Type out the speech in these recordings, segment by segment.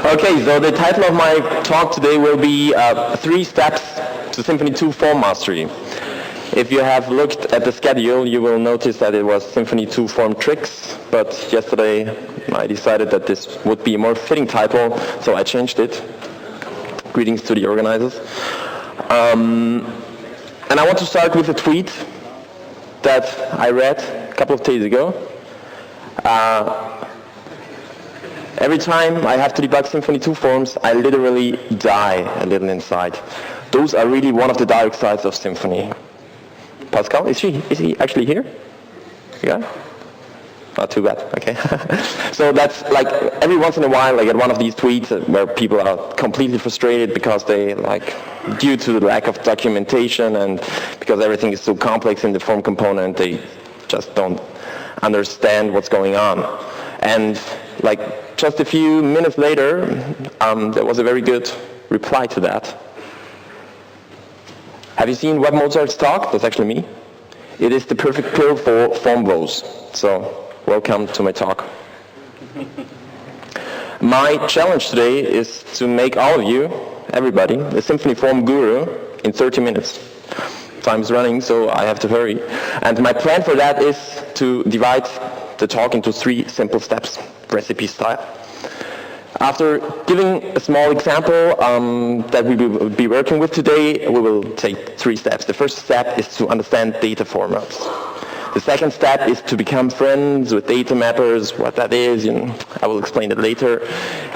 Okay, so the title of my talk today will be 3 Steps to Symfony2 Form Mastery. If you have looked at the schedule, you will notice that it was Symfony2 Form Tricks, but yesterday I decided that this would be a more fitting title, so I changed it. Greetings to the organizers. And I want to start with a tweet that I read a couple of days ago. Every time I have to debug Symfony2 forms, I literally die a little inside. Those are really one of the dark sides of Symfony. Pascal, is he actually here? Yeah? Not too bad, okay. So that's like every once in a while I get one of these tweets where people are completely frustrated because they due to the lack of documentation and because everything is so complex in the form component, they just don't understand what's going on. And just a few minutes later, there was a very good reply to that. Have you seen Web Mozart's talk? That's actually me. It is the perfect pill for form woes. So, welcome to my talk. My challenge today is to make all of you, everybody, a Symfony form guru in 30 minutes. Time's running, so I have to hurry. And my plan for that is to divide the talk into 3 simple steps, recipe style. After giving a small example that we will be working with today, we will take 3 steps. The first step is to understand data formats. The second step is to become friends with data mappers, what that is, I will explain it later.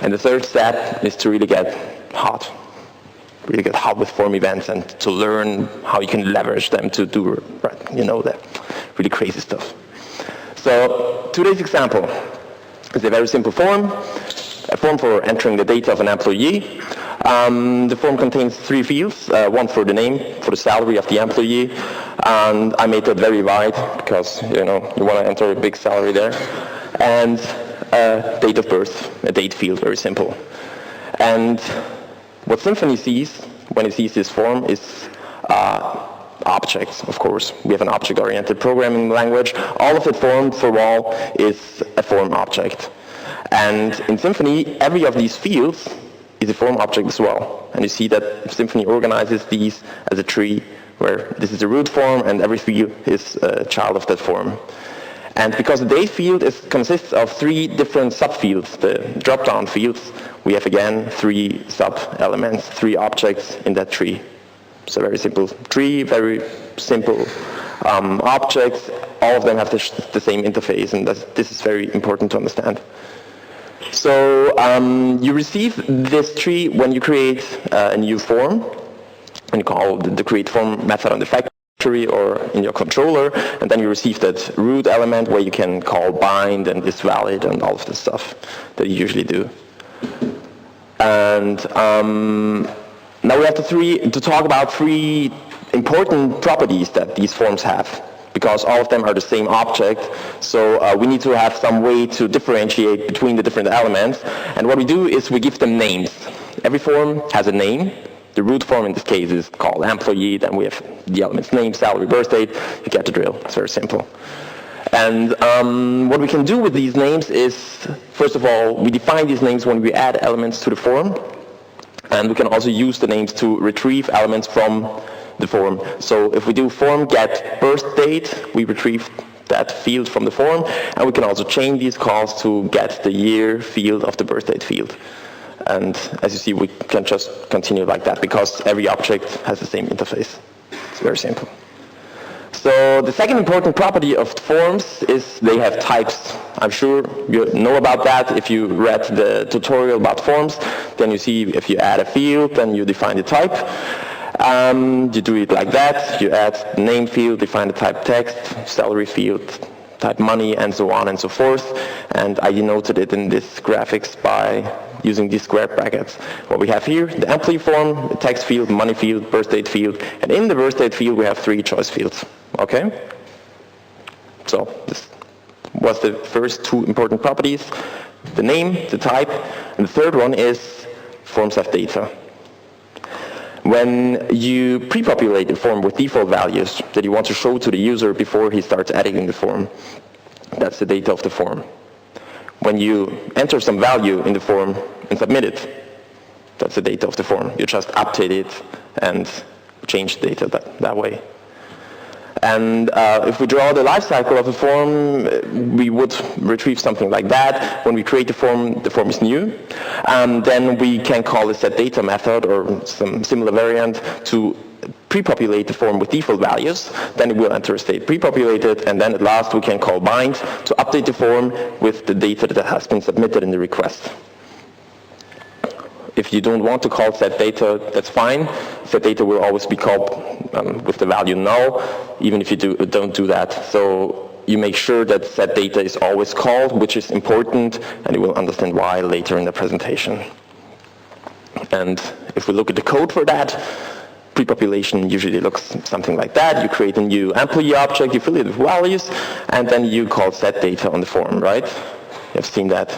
And the third step is to really get hot with form events and to learn how you can leverage them to do, that really crazy stuff. So today's example is a very simple form, a form for entering the data of an employee. The form contains 3 fields, one for the name, for the salary of the employee, and I made that very wide because you want to enter a big salary there, and date of birth, a date field, very simple. And what Symfony sees when it sees this form is objects, of course. We have an object-oriented programming language. All of it form for all is a form object. And in Symfony, every of these fields is a form object as well. And you see that Symfony organizes these as a tree, where this is the root form and every field is a child of that form. And because the date field consists of 3 different subfields, the drop-down fields, we have again 3 sub-elements, 3 objects in that tree. It's a very simple tree, very simple objects. All of them have the same interface, and this is very important to understand. So you receive this tree when you create a new form, and you call the create form method on the factory or in your controller, and then you receive that root element where you can call bind and is valid and all of the stuff that you usually do. And now we have to talk about 3 important properties that these forms have, because all of them are the same object, so we need to have some way to differentiate between the different elements. And what we do is we give them names. Every form has a name. The root form in this case is called employee, then we have the element's name, salary, birth date. You get the drill. It's very simple. And what we can do with these names is, first of all, we define these names when we add elements to the form, and we can also use the names to retrieve elements from the form. So if we do form get birth date, we retrieve that field from the form, and we can also chain these calls to get the year field of the birth date field. And as you see, we can just continue like that because every object has the same interface. It's very simple. So the second important property of forms is they have types. I'm sure you know about that. If you read the tutorial about forms, then you see if you add a field, then you define the type. You do it like that. You add the name field, define the type text, salary field, type money, and so on and so forth. And I denoted it in this graphics by using these square brackets. What we have here, the employee form, the text field, money field, birth date field, and in the birth date field we have 3 choice fields. Okay? So this was the first 2 important properties, the name, the type, and the third one is forms have data. When you pre-populate a form with default values that you want to show to the user before he starts editing the form, that's the data of the form. when you enter some value in the form and submit it, that's the data of the form. You just update it and change the data that way. And if we draw the life cycle of a form, we would retrieve something like that. When we create the form is new. Then we can call the setData method or some similar variant to pre-populate the form with default values. Then it will enter a state pre-populated, and then at last we can call bind to update the form with the data that has been submitted in the request. If you don't want to call setData, that's fine. setData will always be called with the value null, even if you don't do that. So you make sure that setData is always called, which is important, and you will understand why later in the presentation. And if we look at the code for that, pre-population usually looks something like that. You create a new employee object, you fill it with values, and then you call setData on the form, right? You've seen that.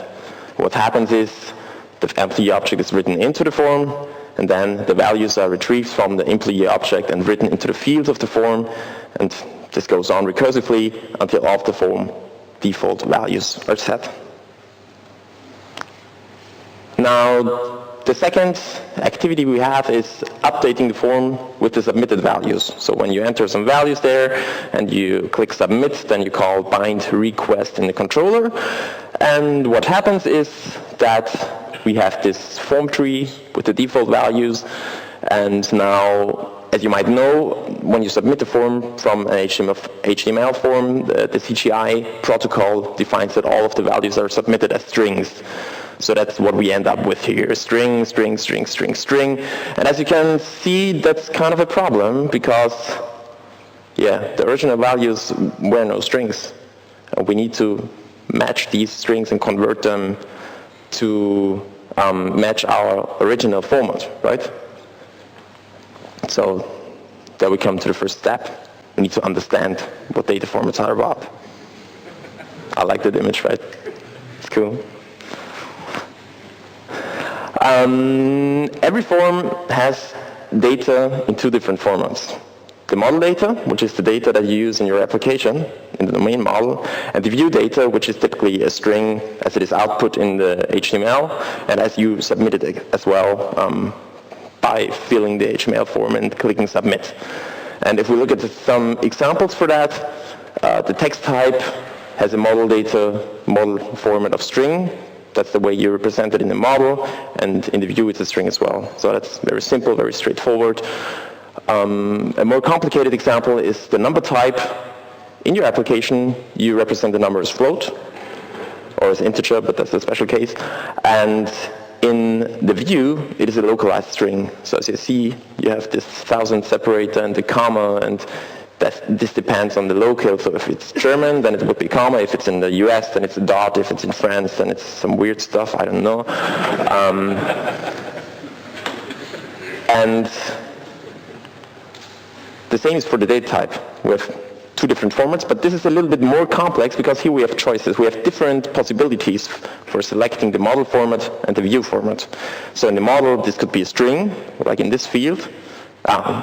What happens is the employee object is written into the form, and then the values are retrieved from the employee object and written into the fields of the form, and this goes on recursively until all of the form default values are set. Now, the second activity we have is updating the form with the submitted values. So when you enter some values there and you click submit, then you call bind request in the controller. And what happens is that we have this form tree with the default values. And now, as you might know, when you submit a form from an HTML form, the CGI protocol defines that all of the values are submitted as strings. So that's what we end up with here, string, string, string, string, string. And as you can see, that's kind of a problem because, yeah, the original values were no strings. We need to match these strings and convert them to match our original format, right? So there we come to the first step. We need to understand what data formats are about. I like that image, right? It's cool. Every form has data in two different formats. The model data, which is the data that you use in your application, in the domain model, and the view data, which is typically a string as it is output in the HTML, and as you submit it as well by filling the HTML form and clicking submit. And if we look at some examples for that, the text type has a model format of string. That's the way you represent it in the model, and in the view it's a string as well. So that's very simple, very straightforward. A more complicated example is the number type. In your application, you represent the number as float, or as integer, but that's a special case. And in the view, it is a localized string. So as you see, you have this 1000 separator and the comma, and this depends on the local. So if it's German, then it would be comma. If it's in the US, then it's a dot. If it's in France, then it's some weird stuff. I don't know. And the same is for the data type. We have two different formats, but this is a little bit more complex because here we have choices. We have different possibilities for selecting the model format and the view format. So in the model, this could be a string, like in this field.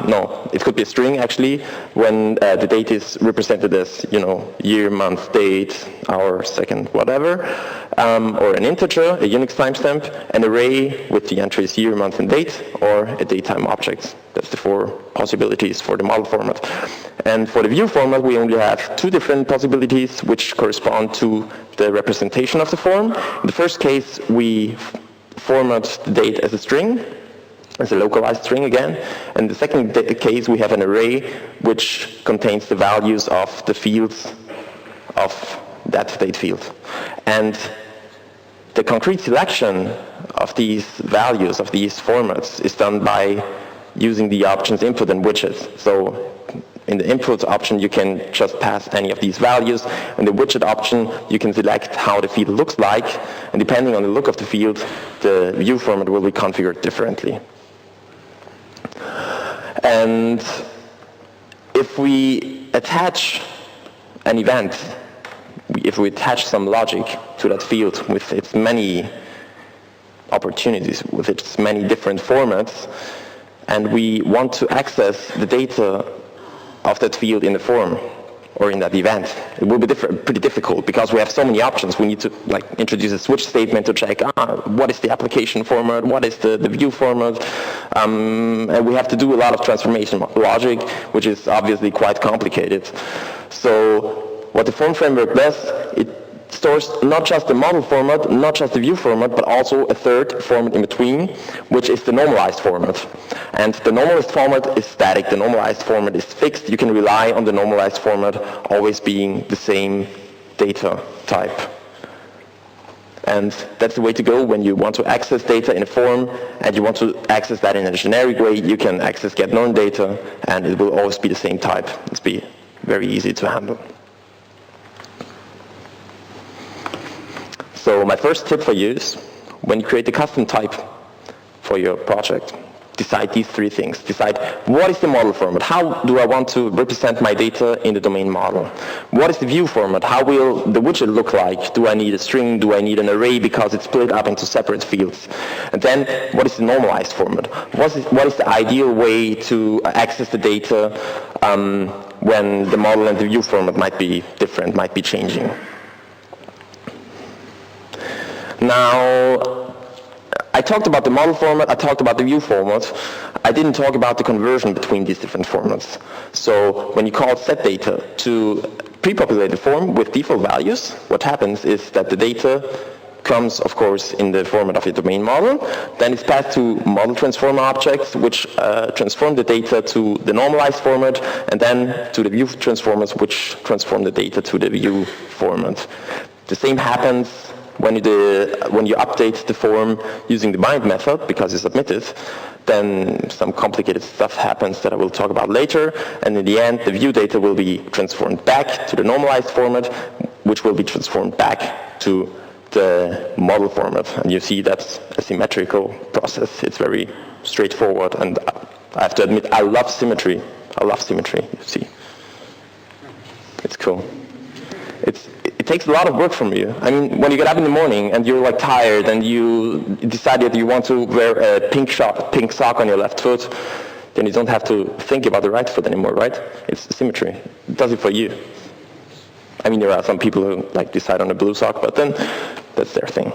No, it could be a string actually when the date is represented as, year, month, date, hour, second, whatever, or an integer, a Unix timestamp, an array with the entries year, month, and date, or a datetime object. That's the four possibilities for the model format. And for the view format, we only have two different possibilities which correspond to the representation of the form. In the first case, we format the date as a string, as a localized string again. And in the second case, we have an array which contains the values of the fields of that date field. And the concrete selection of these values, of these formats, is done by using the options input and widget. So in the input option, you can just pass any of these values. In the widget option, you can select how the field looks like. And depending on the look of the field, the view format will be configured differently. And if we attach an event, if we attach some logic to that field with its many opportunities, with its many different formats, and we want to access the data of that field in the form, or in that event. It will be pretty difficult because we have so many options. We need to introduce a switch statement to check what is the application format, what is the view format, and we have to do a lot of transformation logic, which is obviously quite complicated. So what the form framework does, it stores not just the model format, not just the view format, but also a third format in between, which is the normalized format. And the normalized format is static. The normalized format is fixed. You can rely on the normalized format always being the same data type. And that's the way to go when you want to access data in a form and you want to access that in a generic way. You can access get known data and it will always be the same type. It's be very easy to handle. So my first tip for you is when you create a custom type for your project, decide these three things. Decide what is the model format? How do I want to represent my data in the domain model? What is the view format? How will the widget look like? Do I need a string? Do I need an array because it's split up into separate fields? And then what is the normalized format? What is the ideal way to access the data when the model and the view format might be different, might be changing? Now, I talked about the model format, I talked about the view format. I didn't talk about the conversion between these different formats. So when you call set data to pre-populated form with default values, what happens is that the data comes, of course, in the format of your domain model. Then it's passed to model transformer objects, which transform the data to the normalized format, and then to the view transformers, which transform the data to the view format. The same happens when you update the form using the bind method, because you submit it, then some complicated stuff happens that I will talk about later, and in the end, the view data will be transformed back to the normalized format, which will be transformed back to the model format. And you see that's a symmetrical process. It's very straightforward, and I have to admit, I love symmetry. I love symmetry, you see. It's cool. It takes a lot of work from you. I mean, when you get up in the morning and you're tired and you decide that you want to wear a pink sock on your left foot, then you don't have to think about the right foot anymore, right? It's symmetry. It does it for you. I mean, there are some people who decide on a blue sock, but then that's their thing.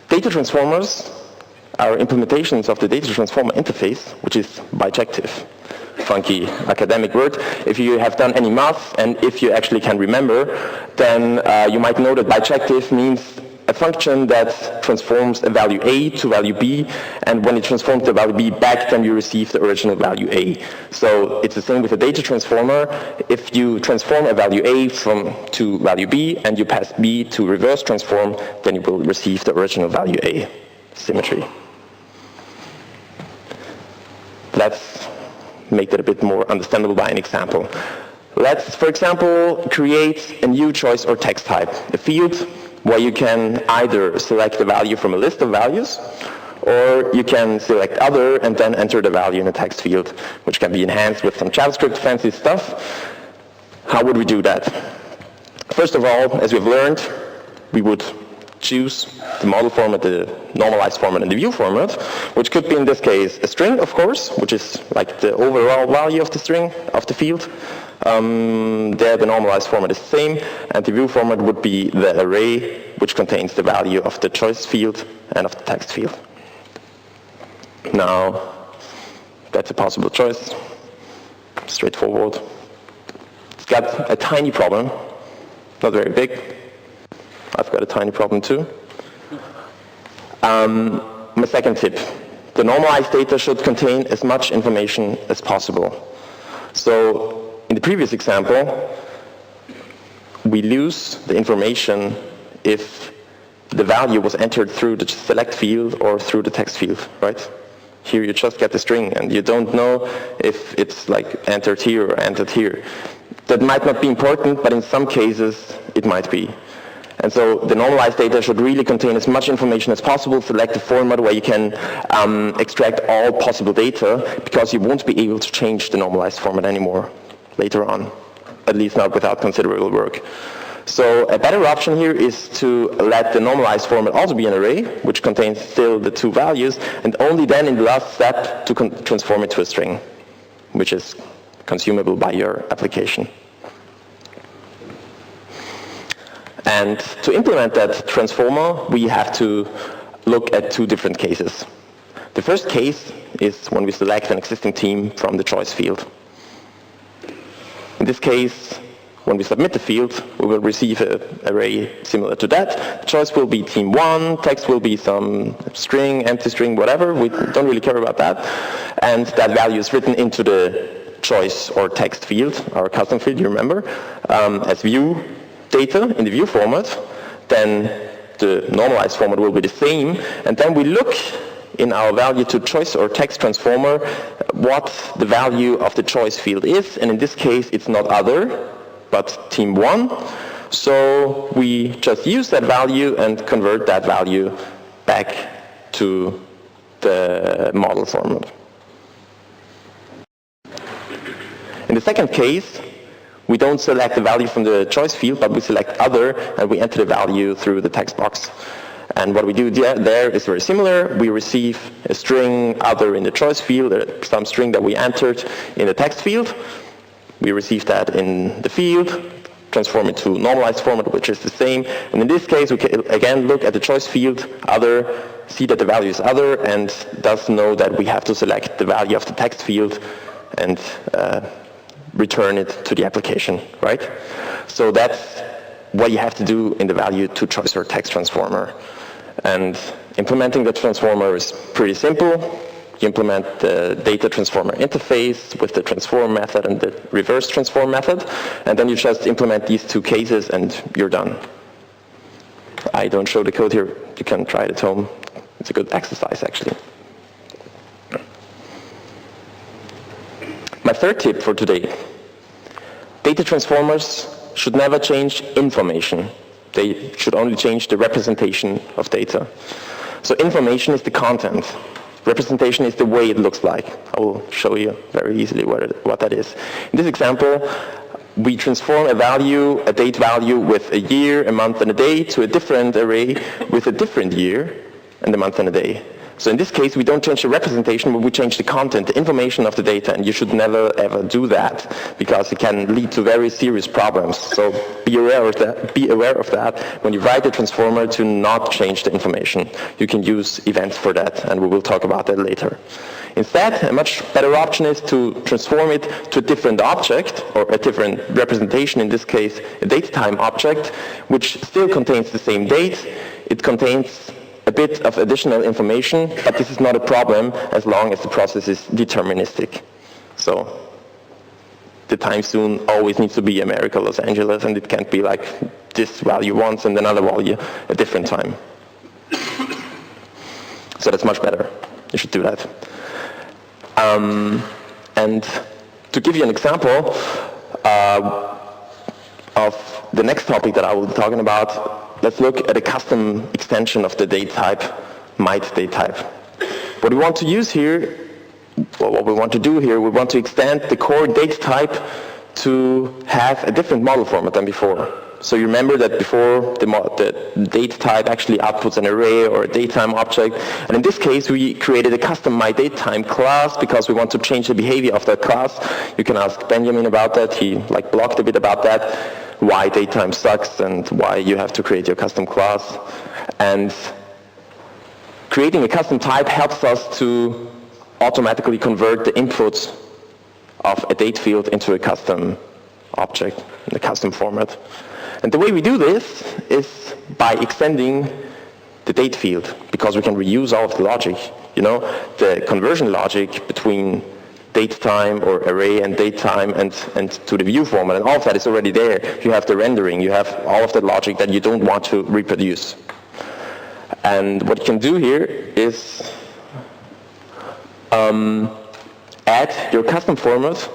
Data transformers are implementations of the data transformer interface, which is bijective. Funky academic word. If you have done any math and if you actually can remember, then you might know that bijective means a function that transforms a value A to value B, and when it transforms the value B back, then you receive the original value A. So it's the same with a data transformer. If you transform a value A to value B and you pass B to reverse transform, then you will receive the original value A. Symmetry. Let's make that a bit more understandable by an example. Let's, for example, create a new choice or text type, a field where you can either select the value from a list of values, or you can select other and then enter the value in a text field, which can be enhanced with some JavaScript fancy stuff. How would we do that? First of all, as we've learned, we would choose the model format, the normalized format, and the view format, which could be in this case a string, of course, which is the overall value of the string, of the field. There the normalized format is the same, and the view format would be the array, which contains the value of the choice field and of the text field. Now, that's a possible choice. Straightforward. It's got a tiny problem, not very big. I've got a tiny problem too. My second tip, the normalized data should contain as much information as possible. So in the previous example, we lose the information if the value was entered through the select field or through the text field, right? Here you just get the string and you don't know if it's entered here or entered here. That might not be important, but in some cases it might be. And so the normalized data should really contain as much information as possible. Select a format where you can extract all possible data, because you won't be able to change the normalized format anymore later on, at least not without considerable work. So a better option here is to let the normalized format also be an array, which contains still the two values, and only then in the last step to transform it to a string, which is consumable by your application. And to implement that transformer, we have to look at two different cases. The first case is when we select an existing team from the choice field. In this case, when we submit the field, we will receive an array similar to that. The choice will be team 1, text will be some string, empty string, whatever. We don't really care about that. And that value is written into the choice or text field, our custom field, you remember, as view data in the view format. Then the normalized format will be the same. And then we look in our value to choice or text transformer what the value of the choice field is. And in this case, it's not other, but team 1. So we just use that value and convert that value back to the model format. In the second case, we don't select the value from the choice field, but we select other, and we enter the value through the text box. And what we do there is very similar. We receive a string other in the choice field, some string that we entered in the text field. We receive that in the field, transform it to normalized format, which is the same. And in this case, we can again look at the choice field, other, see that the value is other, and thus know that we have to select the value of the text field and return it to the application, right? So that's what you have to do in the value to choice or text transformer. And implementing the transformer is pretty simple. You implement the data transformer interface with the transform method and the reverse transform method, and then you just implement these two cases and you're done. I don't show the code here. You can try it at home. It's a good exercise, actually. My third tip for today. Data transformers should never change information. They should only change the representation of data. So information is the content. Representation is the way it looks like. I will show you very easily what that is. In this example, we transform a value, a date value with a year, a month, and a day to a different array with a different year and a month and a day. So in this case, we don't change the representation, but we change the content, the information of the data, and you should never ever do that because it can lead to very serious problems. So be aware of that when you write the transformer to not change the information. You can use events for that, and we will talk about that later. Instead, a much better option is to transform it to a different object, or a different representation, in this case, a datetime object, which still contains the same date. It contains a bit of additional information, but this is not a problem as long as the process is deterministic. So the time zone always needs to be America, Los Angeles, and it can't be like this value once and another value a different time. So that's much better. You should do that. And to give you an example of the next topic that I will be talking about, let's look at a custom extension of the date type, might date type. What we want to use here, well, what we want to do here, we want to extend the core date type to have a different model format than before. So you remember that before the date type actually outputs an array or a datetime object, and in this case we created a custom myDateTime class because we want to change the behavior of that class. You can ask Benjamin about that. He blogged a bit about that, why datetime sucks and why you have to create your custom class. And creating a custom type helps us to automatically convert the inputs of a date field into a custom object in the custom format. And the way we do this is by extending the date field, because we can reuse all of the logic. You know, the conversion logic between datetime or array and datetime and to the view format, and all of that is already there. You have the rendering, you have all of the logic that you don't want to reproduce. And what you can do here is add your custom format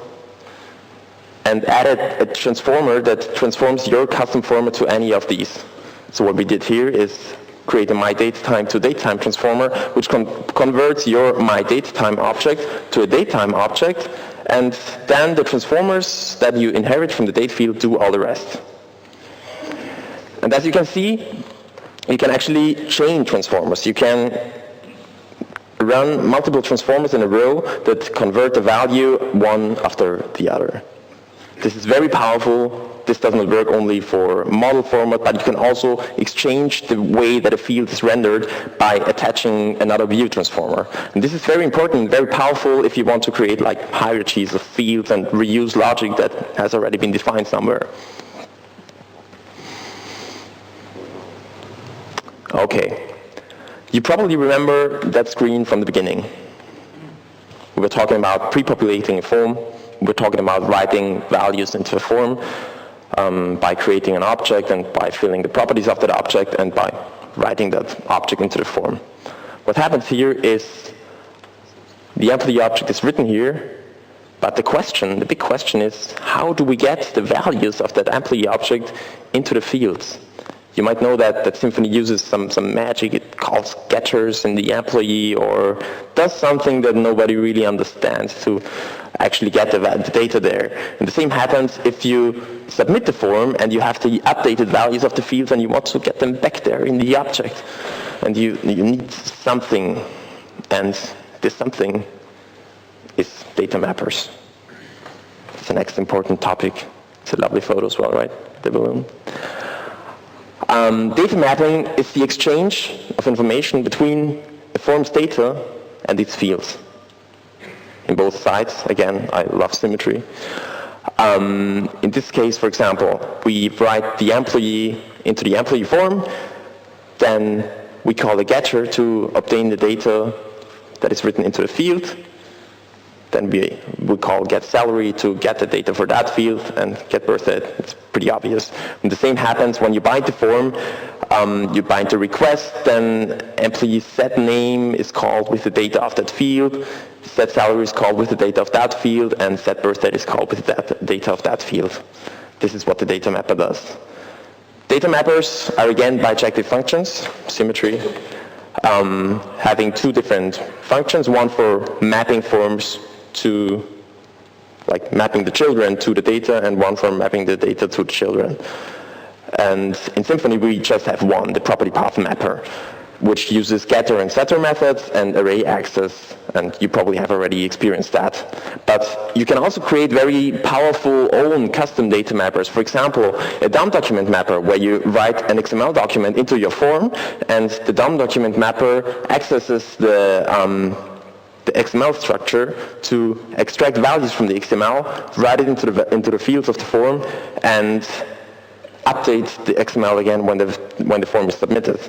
and add a transformer that transforms your custom format to any of these. So what we did here is create a myDateTime to datetime transformer, which converts your myDateTime object to a datetime object, and then the transformers that you inherit from the date field do all the rest. And as you can see, you can actually chain transformers. You can run multiple transformers in a row that convert the value one after the other. This is very powerful. This does not work only for model format, but you can also exchange the way that a field is rendered by attaching another view transformer. And this is very important, very powerful if you want to create like hierarchies of fields and reuse logic that has already been defined somewhere. Okay. You probably remember that screen from the beginning. We were talking about pre-populating a form. We're talking about writing values into a form by creating an object and by filling the properties of that object and by writing that object into the form. What happens here is the employee object is written here, but the big question is, how do we get the values of that employee object into the fields? You might know that Symfony uses some magic. It calls getters in the employee or does something that nobody really understands to actually get the data there. And the same happens if you submit the form and you have the updated values of the fields and you want to get them back there in the object. And you need something, and this something is data mappers. It's the next important topic. It's a lovely photo as well, right? The balloon. Data mapping is the exchange of information between a form's data and its fields. In both sides, again, I love symmetry. In this case, for example, we write the employee into the employee form, then we call a getter to obtain the data that is written into the field. Then we call get salary to get the data for that field and get birthday. It's pretty obvious. And the same happens when you bind the form. You bind the request, then employee set name is called with the data of that field, set salary is called with the data of that field, and set birthday is called with that data of that field. This is what the data mapper does. Data mappers are again bijective functions, symmetry, having two different functions, one for mapping forms to, like mapping the children to the data, and one for mapping the data to the children. And in Symfony we just have one, the property path mapper, which uses getter and setter methods and array access, and you probably have already experienced that. But you can also create very powerful own custom data mappers. For example, a DOM document mapper, where you write an XML document into your form, and the DOM document mapper accesses the XML structure to extract values from the XML, write it into the fields of the form, and update the XML again when the form is submitted.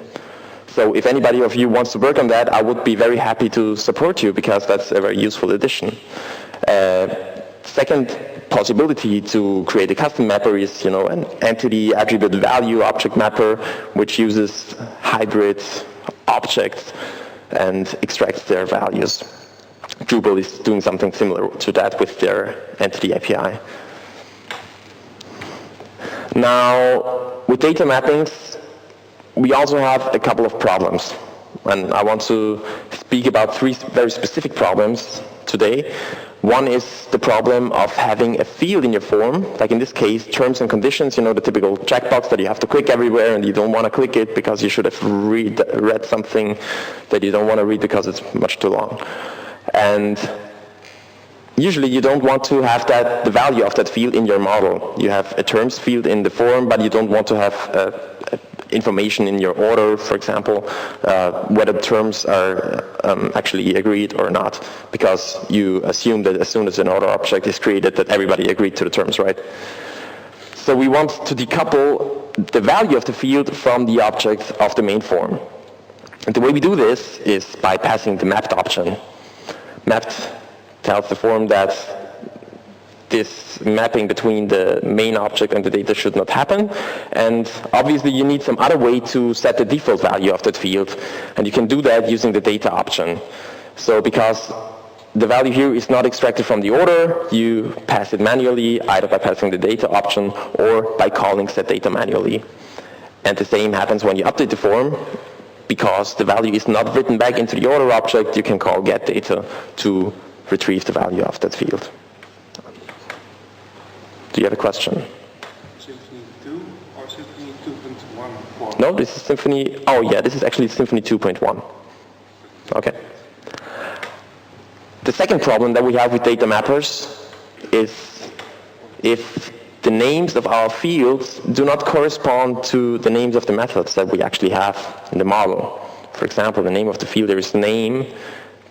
So if anybody of you wants to work on that, I would be very happy to support you, because that's a very useful addition. Second possibility to create a custom mapper is, an entity attribute value object mapper, which uses hybrid objects and extracts their values. Drupal is doing something similar to that with their entity API. Now, with data mappings, we also have a couple of problems. And I want to speak about three very specific problems today. One is the problem of having a field in your form, like in this case, terms and conditions, the typical checkbox that you have to click everywhere and you don't want to click it because you should have read something that you don't want to read because it's much too long. And usually you don't want to have the value of that field in your model. You have a terms field in the form, but you don't want to have information in your order, for example, whether terms are actually agreed or not, because you assume that as soon as an order object is created that everybody agreed to the terms, right? So we want to decouple the value of the field from the object of the main form. And the way we do this is by passing the mapped option. Mapped tells the form that this mapping between the main object and the data should not happen, and obviously you need some other way to set the default value of that field, and you can do that using the data option. So because the value here is not extracted from the order, you pass it manually, either by passing the data option or by calling set data manually. And the same happens when you update the form. Because the value is not written back into the order object, you can call get data to retrieve the value of that field. Do you have a question? Symfony 2 or Symfony 2.1? No, this is Symfony. Oh yeah, this is actually Symfony 2.1. Okay. The second problem that we have with data mappers is if the names of our fields do not correspond to the names of the methods that we actually have in the model. For example, the name of the field there is name,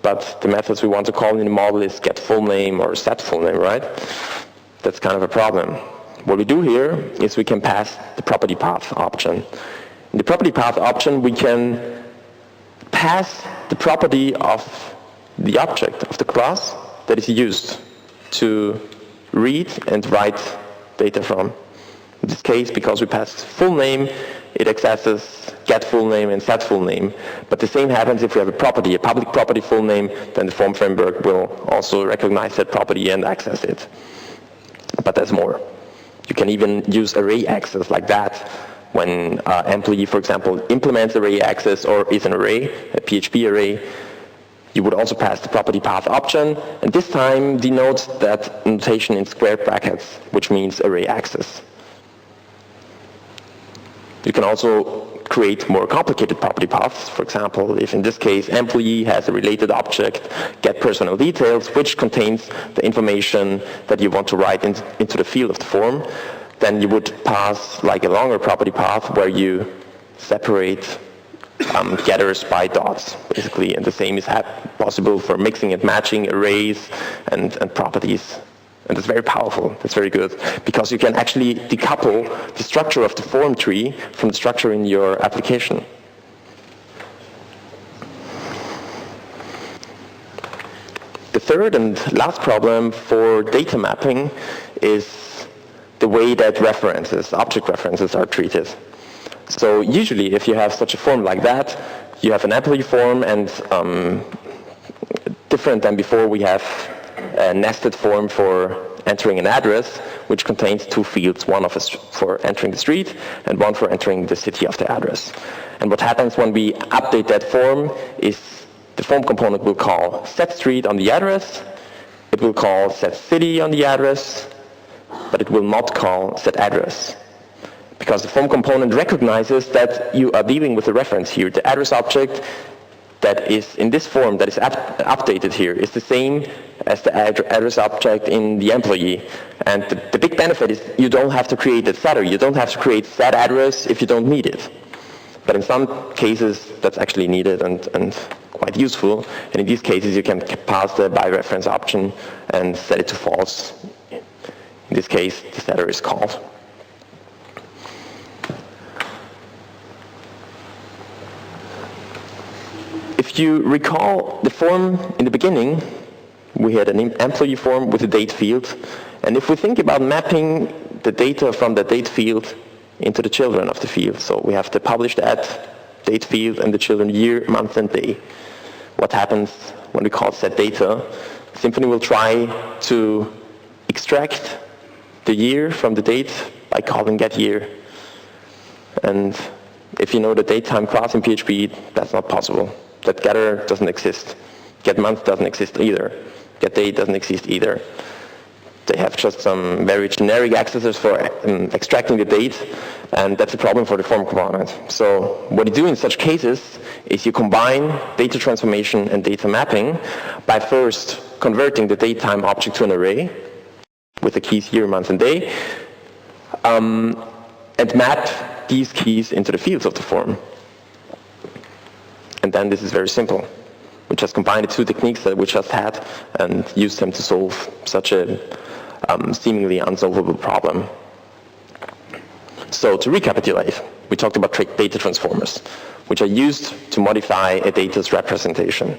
but the methods we want to call in the model is getFullName or setFullName, right? That's kind of a problem. What we do here is we can pass the property path option. In the property path option, we can pass the property of the object of the class that is used to read and write data from. In this case, because we passed fullName, it accesses getFullName and setFullName. But the same happens if we have a property, a public property fullName, then the form framework will also recognize that property and access it. But there's more. You can even use array access like that when employee, for example, implements array access or is an array, a PHP array. You would also pass the property path option, and this time denotes that notation in square brackets, which means array access. You can also create more complicated property paths. For example, if in this case employee has a related object, getPersonalDetails, which contains the information that you want to write into the field of the form, then you would pass like a longer property path where you separate getters by dots, basically, and the same is possible for mixing and matching arrays and properties. And it's very powerful, it's very good, because you can actually decouple the structure of the form tree from the structure in your application. The third and last problem for data mapping is the way that references, object references, are treated. So usually if you have such a form like that, you have an employee form, and different than before, we have a nested form for entering an address, which contains two fields, one for entering the street and one for entering the city of the address. And what happens when we update that form is the form component will call setStreet on the address, it will call setCity on the address, but it will not call setAddress. Because the form component recognizes that you are dealing with a reference here. The address object that is in this form that is updated here is the same as the address object in the employee. And the big benefit is you don't have to create a setter. You don't have to create setAddress if you don't need it. But in some cases, that's actually needed and quite useful. And in these cases, you can pass the by reference option and set it to false. In this case, the setter is called. If you recall the form in the beginning, we had an employee form with a date field. And if we think about mapping the data from the date field into the children of the field, so we have the published at date field and the children year, month, and day. What happens when we call set data? Symfony will try to extract the year from the date by calling getYear. And if you know the datetime class in PHP, that's not possible. That getter doesn't exist. getMonth doesn't exist either. getDate doesn't exist either. They have just some very generic accessors for extracting the date, and that's a problem for the form component. So what you do in such cases is you combine data transformation and data mapping by first converting the datetime object to an array with the keys year, month, and day, and map these keys into the fields of the form. And then this is very simple. We just combined the two techniques that we just had and used them to solve such a seemingly unsolvable problem. So to recapitulate, we talked about data transformers, which are used to modify a data's representation.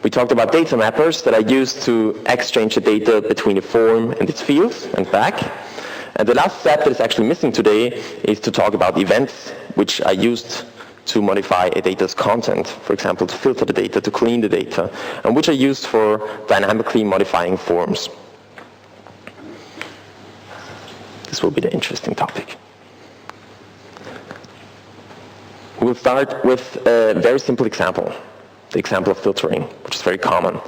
We talked about data mappers that are used to exchange the data between a form and its fields and back. And the last step that is actually missing today is to talk about events, which are used to modify a data's content, for example, to filter the data, to clean the data, and which are used for dynamically modifying forms. This will be the interesting topic. We'll start with a very simple example, the example of filtering, which is very common.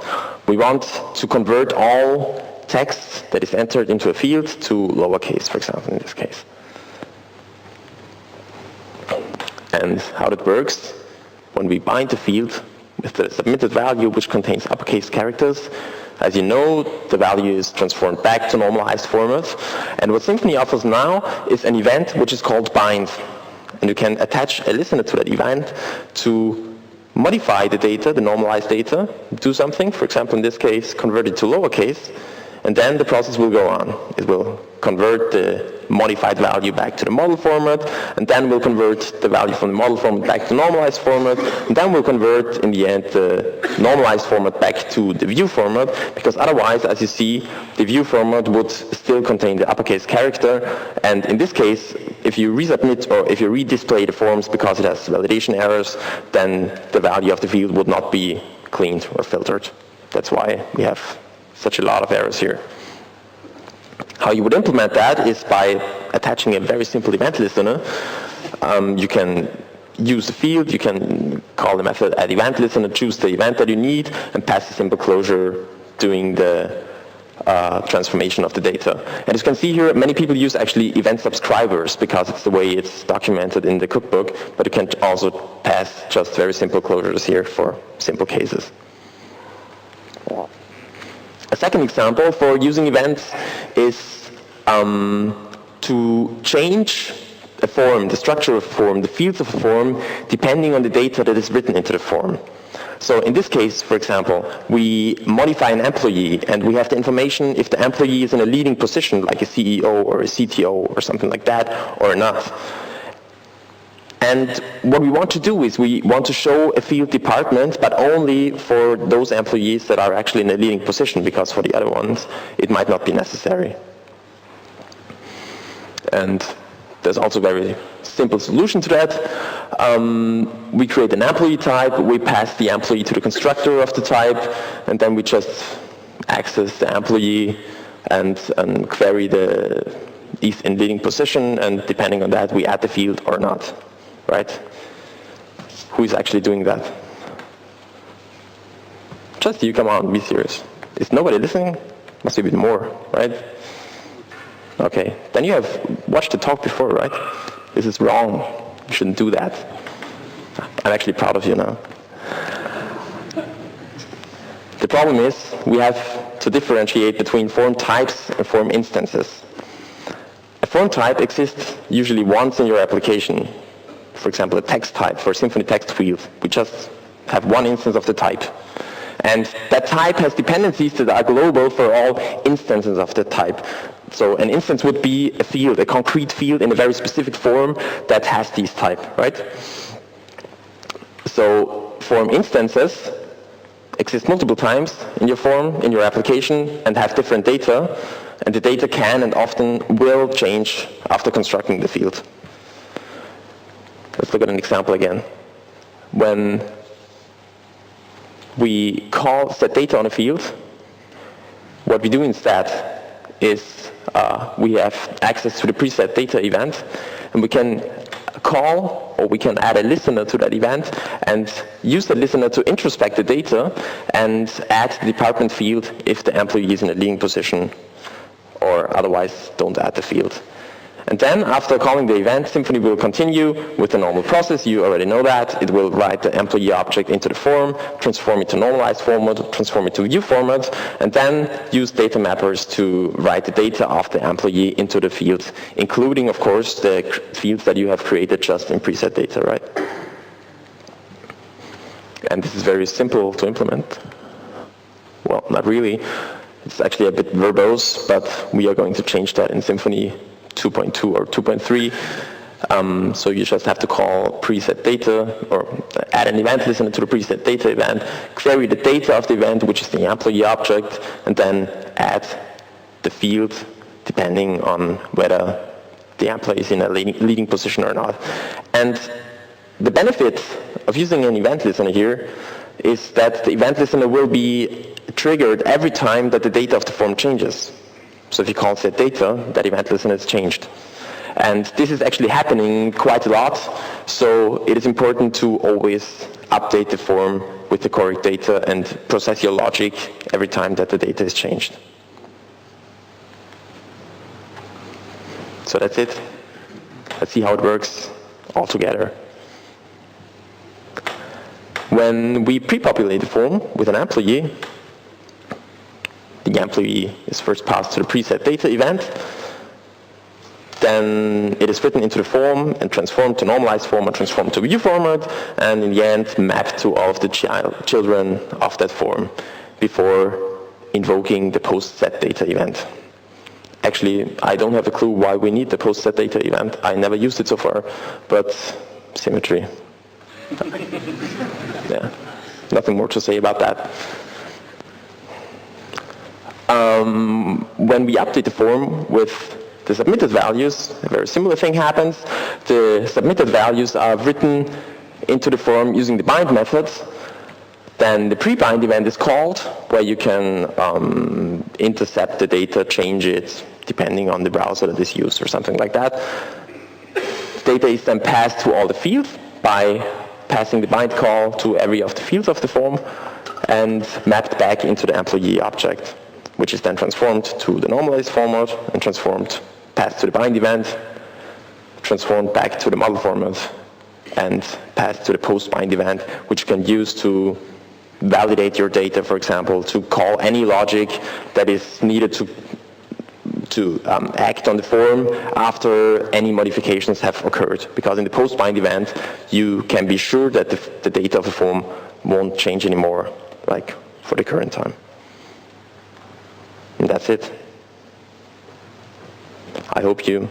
We want to convert all text that is entered into a field to lowercase, for example, in this case. And how that works, when we bind the field, with the submitted value, which contains uppercase characters. As you know, the value is transformed back to normalized format. And what Symfony offers now is an event which is called bind. And you can attach a listener to that event to modify the data, the normalized data, do something, for example, in this case, convert it to lowercase, and then the process will go on. It will convert the modified value back to the model format, and then we'll convert the value from the model format back to normalized format, and then we'll convert, in the end, the normalized format back to the view format, because otherwise, as you see, the view format would still contain the uppercase character, and in this case, if you resubmit or if you redisplay the forms because it has validation errors, then the value of the field would not be cleaned or filtered. That's why we have such a lot of errors here. How you would implement that is by attaching a very simple event listener. You can use the field, you can call the method add event listener, choose the event that you need, and pass a simple closure doing the transformation of the data. And as you can see here, many people use actually event subscribers because it's the way it's documented in the cookbook, but you can also pass just very simple closures here for simple cases. A second example for using events is to change a form, the structure of a form, the fields of a form, depending on the data that is written into the form. So in this case, for example, we modify an employee and we have the information if the employee is in a leading position, like a CEO or a CTO or something like that, or not. And what we want to do is we want to show a field department, but only for those employees that are actually in a leading position, because for the other ones, it might not be necessary. And there's also a very simple solution to that. We create an employee type, we pass the employee to the constructor of the type, and then we just access the employee and query the is in leading position, and depending on that, we add the field or not. Right? Who is actually doing that? Just you, come on, be serious. Is nobody listening? Must be a bit more, right? Okay, then you have watched the talk before, right? This is wrong. You shouldn't do that. I'm actually proud of you now. The problem is we have to differentiate between form types and form instances. A form type exists usually once in your application. For example, a text type for Symfony text field. We just have one instance of the type. And that type has dependencies that are global for all instances of the type. So an instance would be a field, a concrete field in a very specific form that has these type, right? So form instances exist multiple times in your form, in your application, and have different data. And the data can and often will change after constructing the field. Let's look at an example again. When we call set data on a field, what we do instead is we have access to the preset data event, and we can call or we can add a listener to that event and use the listener to introspect the data and add the department field if the employee is in a leading position, or otherwise don't add the field. And then, after calling the event, Symfony will continue with the normal process. You already know that. It will write the employee object into the form, transform it to normalized format, transform it to view format, and then use data mappers to write the data of the employee into the fields, including, of course, the fields that you have created just in preset data, right? And this is very simple to implement. Well, not really. It's actually a bit verbose, but we are going to change that in Symfony 2.2 or 2.3. So you just have to call preset data or add an event listener to the preset data event, query the data of the event, which is the employee object, and then add the field depending on whether the employee is in a leading position or not. And the benefit of using an event listener here is that the event listener will be triggered every time that the data of the form changes. So if you call set data, that event listener is changed. And this is actually happening quite a lot, so it is important to always update the form with the correct data and process your logic every time that the data is changed. So that's it. Let's see how it works all together. When we pre-populate the form with an employee, the employee is first passed to the preset data event, then it is written into the form and transformed to normalized form and transformed to view format, and in the end mapped to all of the children of that form before invoking the post-set data event. Actually, I don't have a clue why we need the post-set data event. I never used it so far, but symmetry. Yeah, nothing more to say about that. When we update the form with the submitted values, a very similar thing happens. The submitted values are written into the form using the bind methods. Then the pre-bind event is called, where you can intercept the data, change it, depending on the browser that is used or something like that. Data is then passed to all the fields by passing the bind call to every of the fields of the form and mapped back into the employee object, which is then transformed to the normalized format and transformed, passed to the bind event, transformed back to the model format, and passed to the post-bind event, which you can use to validate your data, for example, to call any logic that is needed to act on the form after any modifications have occurred. Because in the post-bind event, you can be sure that the data of the form won't change anymore, like for the current time. And that's it. I hope you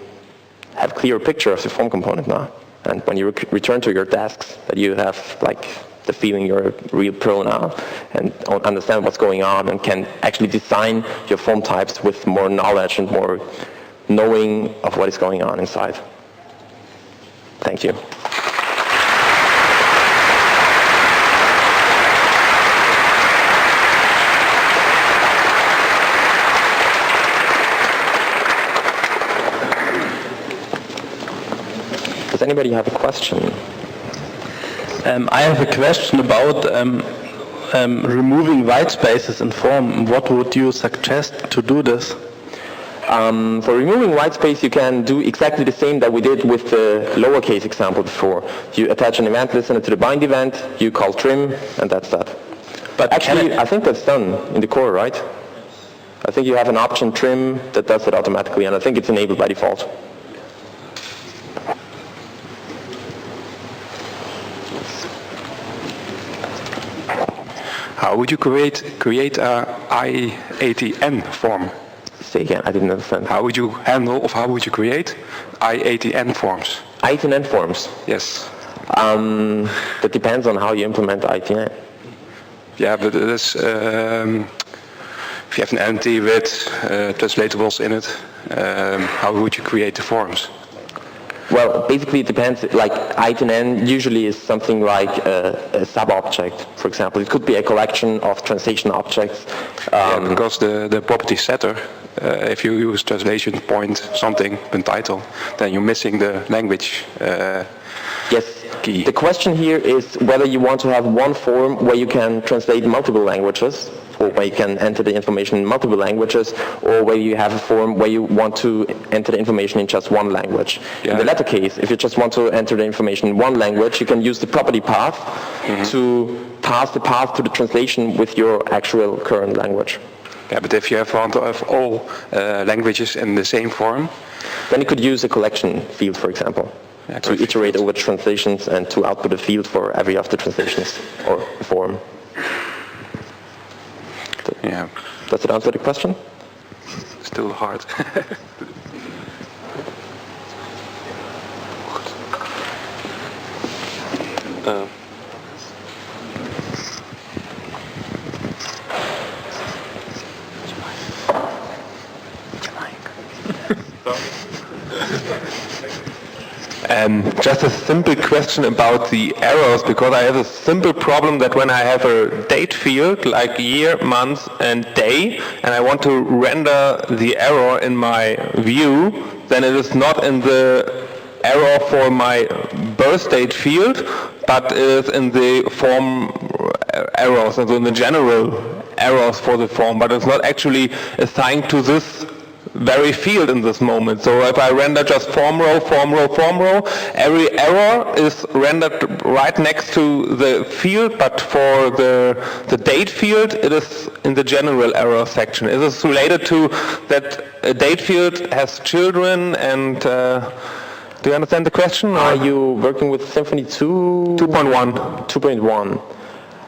have a clear picture of the form component now. And when you return to your tasks, that you have like the feeling you're a real pro now and understand what's going on and can actually design your form types with more knowledge and more knowing of what is going on inside. Thank you. Does anybody have a question? I have a question about removing white spaces in form. What would you suggest to do this? For removing white space, you can do exactly the same that we did with the lowercase example before. You attach an event listener to the bind event, you call trim, and that's that. But actually, I think that's done in the core, right? I think you have an option trim that does it automatically, and I think it's enabled by default. How would you create a IATN form? Say again, I didn't understand. How would you handle, or how would you create IATN forms? IATN forms? Yes. That depends on how you implement IATN. Yeah, but it is, if you have an entity with translatables in it, how would you create the forms? Well, basically it depends. Like IATN usually is something like a sub-object. For example, it could be a collection of translation objects. Yeah, because the property setter, if you use translation point something untitled, then you're missing the language Yes. key. The question here is whether you want to have one form where you can translate multiple languages, or where you can enter the information in multiple languages, or whether you have a form where you want to enter the information in just one language. Yeah. In the latter case, if you just want to enter the information in one language, you can use the property path to pass the path to the translation with your actual current language. Yeah, but if you want to have all languages in the same form, then you could use a collection field, for example, to iterate over translations and to output a field for every of the translations or form. Yeah. Does it answer the question? Still hard. Just a simple question about the errors, because I have a simple problem that when I have a date field, like year, month and day, and I want to render the error in my view, then it is not in the error for my birth date field, but it is in the form errors, and so in the general errors for the form, but it's not actually assigned to this very field in this moment. So if I render just form row, form row, form row, every error is rendered right next to the field, but for the date field, it is in the general error section. Is this related to that a date field has children and do you understand the question? Are you working with Symfony 2? 2.1. 2.1.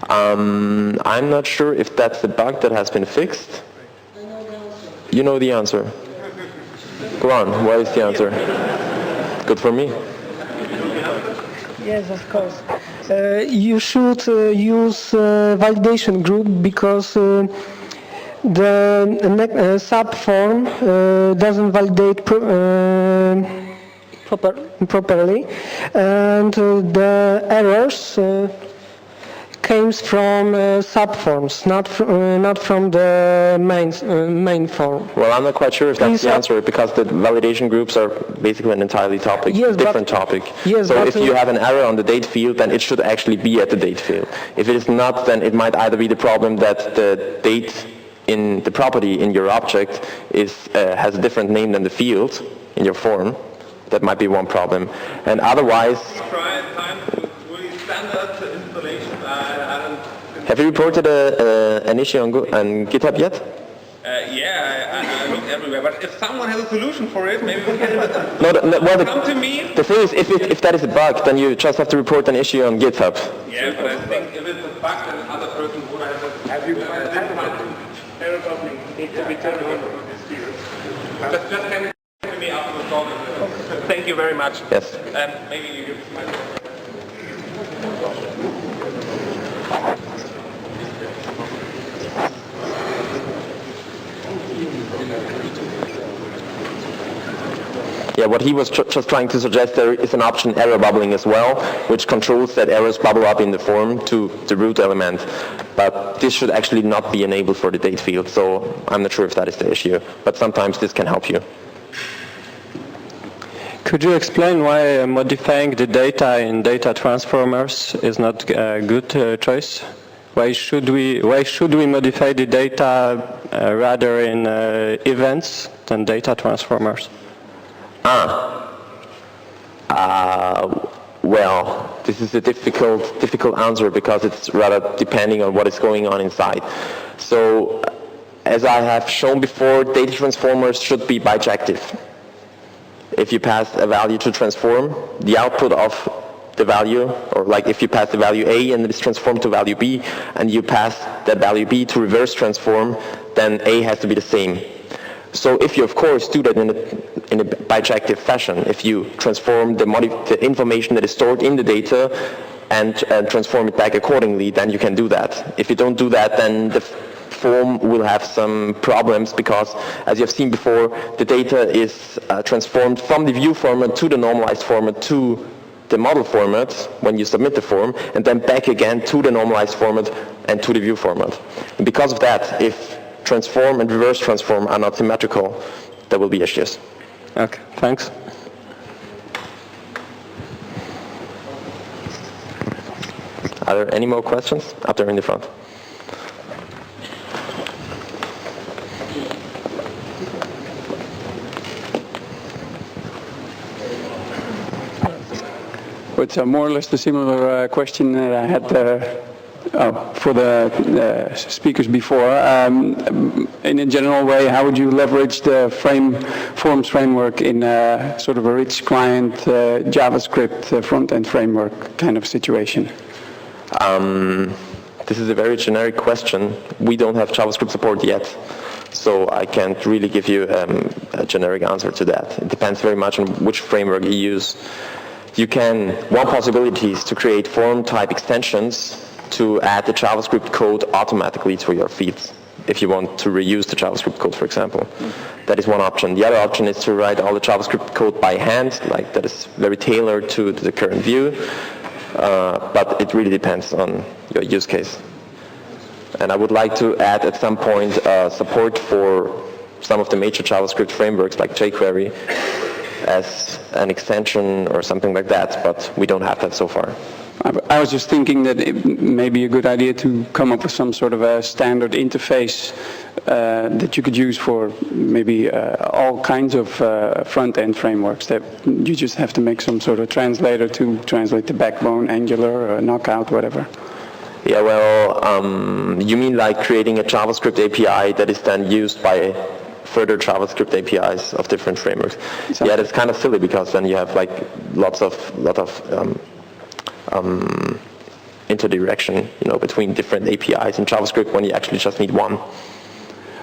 I'm not sure if that's a bug that has been fixed. You know the answer. Go on, what is the answer? Good for me. Yes, of course. You should use validation group because the subform doesn't validate properly, and the errors comes from subforms, not from the main form. Well, I'm not quite sure if that's the answer, because the validation groups are basically an entirely different topic. Yes, so if you have an error on the date field, then it should actually be at the date field. If it is not, then it might either be the problem that the date in the property in your object has a different name than the field in your form. That might be one problem. And otherwise... Have you reported an issue on GitHub yet? Yeah, I looked everywhere, but if someone has a solution for it, maybe we can come to me. The thing is, if that is a bug, then you just have to report an issue on GitHub. Yeah, but I think if it's a bug, then another person would have you error public needs to be turned on. Just come to me after the talk. Thank you very much. Yes. Maybe you give my... Yeah, what he was just trying to suggest, there is an option error bubbling as well, which controls that errors bubble up in the form to the root element. But this should actually not be enabled for the date field, so I'm not sure if that is the issue. But sometimes this can help you. Could you explain why modifying the data in data transformers is not a good choice? Why should we modify the data rather in events than data transformers? Well, this is a difficult answer because it's rather depending on what is going on inside. So, as I have shown before, data transformers should be bijective. If you pass a value to transform, the output of the value, or like if you pass the value A and it is transformed to value B, and you pass that value B to reverse transform, then A has to be the same. So if you, of course, do that in a bijective fashion, if you transform the information that is stored in the data and transform it back accordingly, then you can do that. If you don't do that, then the form will have some problems because, as you have seen before, the data is transformed from the view format to the normalized format to the model format when you submit the form, and then back again to the normalized format and to the view format. And because of that, if transform and reverse transform are not symmetrical, there will be issues. Okay, thanks. Are there any more questions? Up there in the front. It's more or less the similar question that I had for the speakers before. In a general way, how would you leverage the forms framework in sort of a rich client JavaScript front-end framework kind of situation? This is a very generic question. We don't have JavaScript support yet, so I can't really give you a generic answer to that. It depends very much on which framework you use. One possibility is to create form type extensions to add the JavaScript code automatically to your fields, if you want to reuse the JavaScript code, for example. That is one option. The other option is to write all the JavaScript code by hand, like that is very tailored to the current view, but it really depends on your use case. And I would like to add at some point support for some of the major JavaScript frameworks like jQuery as an extension or something like that, but we don't have that so far. I was just thinking that it may be a good idea to come up with some sort of a standard interface that you could use for maybe all kinds of front-end frameworks, that you just have to make some sort of translator to translate the backbone, Angular, or Knockout, whatever. Yeah, well, you mean like creating a JavaScript API that is then used by further JavaScript APIs of different frameworks? Yeah, that's kind of silly, because then you have like lot of interdirection, between different APIs in JavaScript when you actually just need one.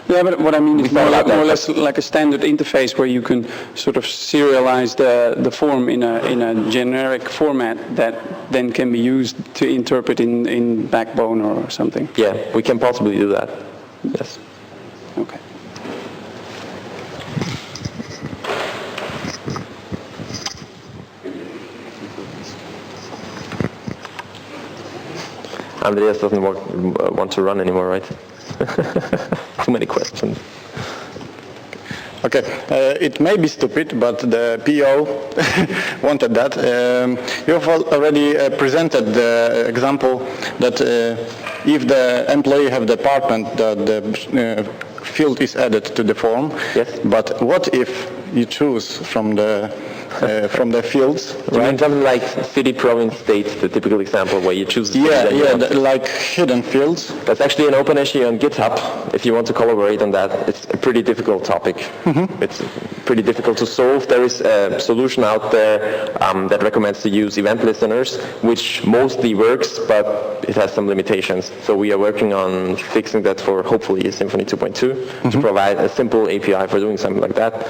Yeah, but what I mean is more or less like a standard interface where you can sort of serialize the form in a generic format that then can be used to interpret in Backbone or something. Yeah, we can possibly do that. Yes. Okay. Andreas doesn't want to run anymore, right? Too many questions. Okay, it may be stupid, but the PO wanted that. You have already presented the example that if the employee have the department, the field is added to the form. Yes. But what if you choose from the fields, You mean right? something like city, province, state, the typical example where you choose. Like hidden fields. That's actually an open issue on GitHub. If you want to collaborate on that, it's a pretty difficult topic. It's pretty difficult to solve. There is a solution out there that recommends to use event listeners, which mostly works, but it has some limitations. So we are working on fixing that for hopefully Symfony 2.2 to provide a simple API for doing something like that.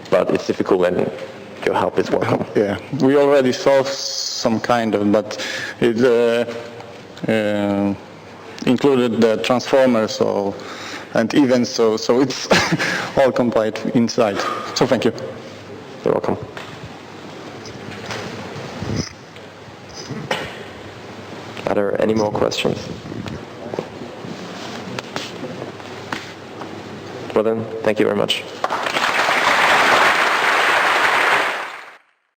But it's difficult, and your help is welcome. Yeah, we already solved some kind of, but it included the transformers and events, so it's all compiled inside. So thank you. You're welcome. Are there any more questions? Well then, thank you very much.